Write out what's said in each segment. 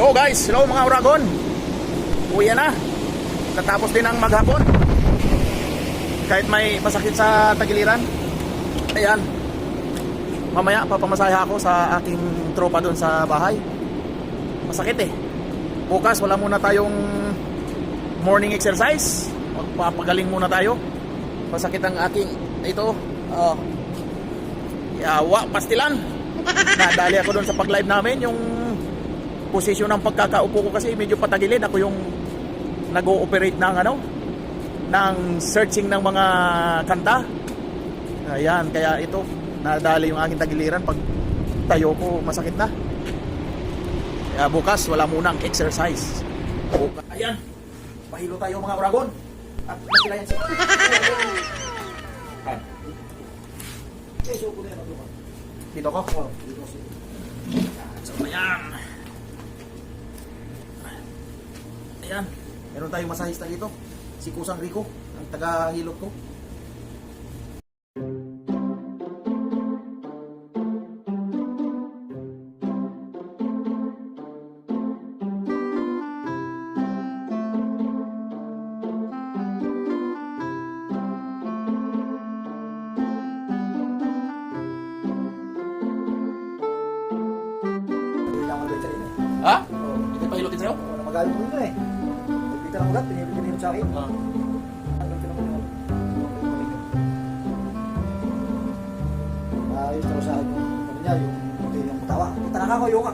Hello guys, hello mga Uragon. Uwi na. Natapos din ang maghapon. Kahit may masakit sa tagiliran. Ayan. Mamaya papamasahe ako sa aking tropa doon sa bahay. Masakit eh. Bukas wala muna tayong morning exercise. Magpapagaling muna tayo. Masakit ang aking ito. Yawa, pastilan. Nadali ako doon sa pag-live namin. Yung posisyon ng pagkakaupo ko kasi medyo patagilid. Ako yung nag-ooperate ng ng searching ng mga kanta. Ayan, kaya ito nadali yung aking tagiliran. Pag tayo ko masakit na. Kaya bukas wala munang exercise. Bukas. Ayan, pahilo tayo mga Uragon. At nasilayan siya. Dito ko? Dito ko. So ayan. Ayan, meron tayong masahista dito. Si Kusang Rico, ang taga-hilot ko. Ha? Hindi pa hilotin sa'yo? Magaling mo yun eh. Pagpita ng ugat, pinipit sa akin. Ayos na sa akin. Sabi niya, yung tawa. Kita na ka ko, yung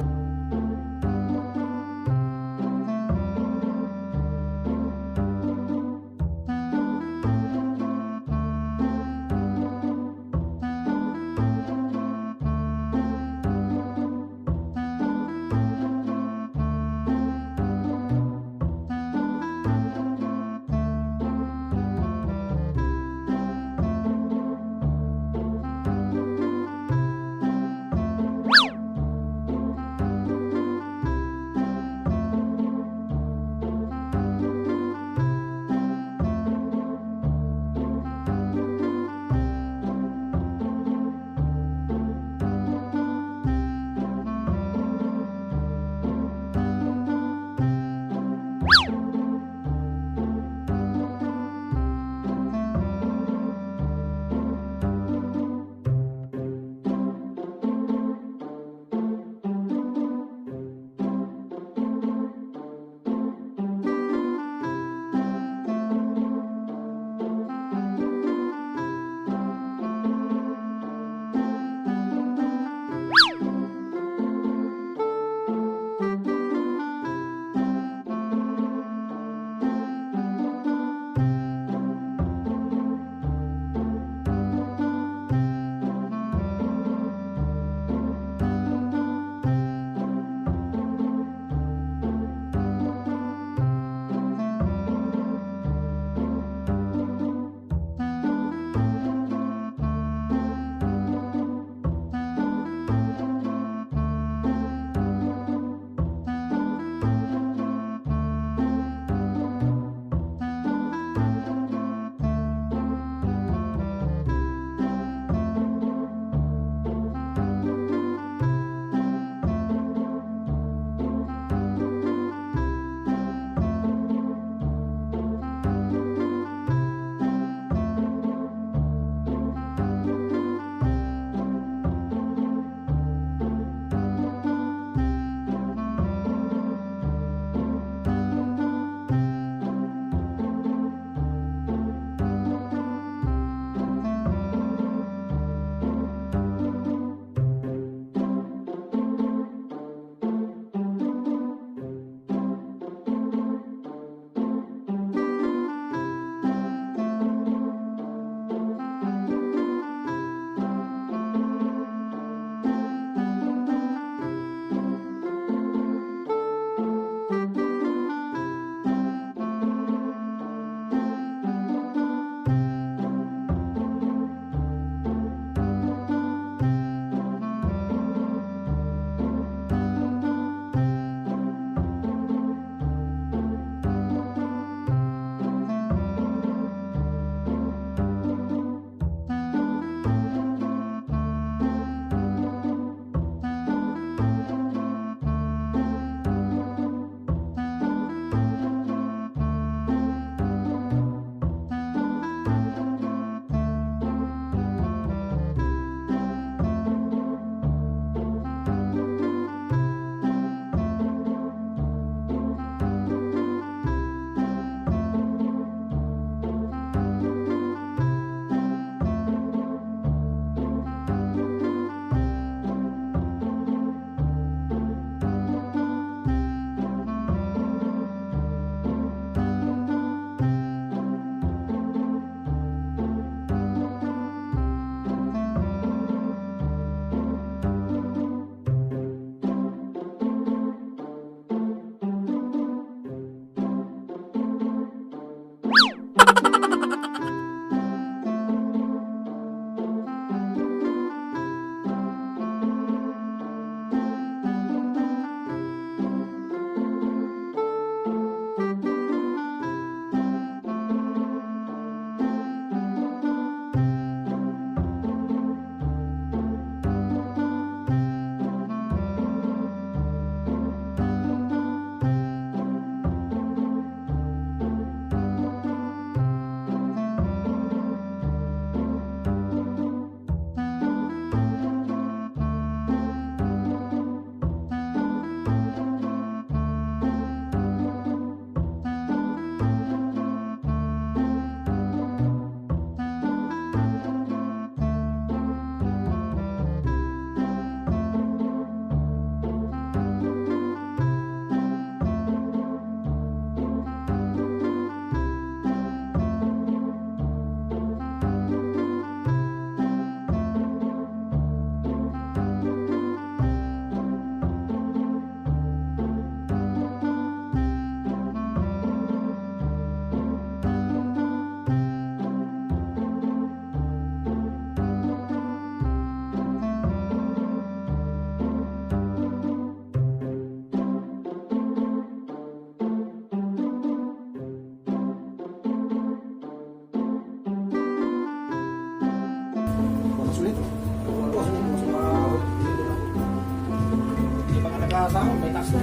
nakasahod, may tax na.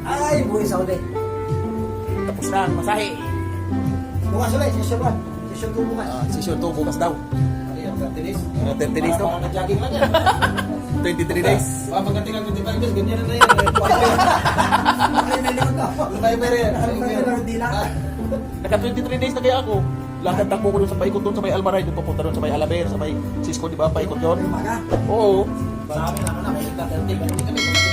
Ay, buhay Saudi. Tapos na ang masahe. Bukas ulit, session 1. Session 2 bukas. Session 2 bukas daw. Ayun, 30 days. 30 days to. Parang nag-jogging lang yan. 23 days. Pagdating ng 25 days, ganyan na yan. Ay, may limang ka. Fiber yan. Hindi na. Naka 23 days na kaya ako. Lakad takbo ko doon sa paikot doon sa may Almaray, doon papunta doon sa may Alaber, sa may Cisco, di ba? Paikot yun. Umaga. Oo. Sa amin naman na, may 30 kami.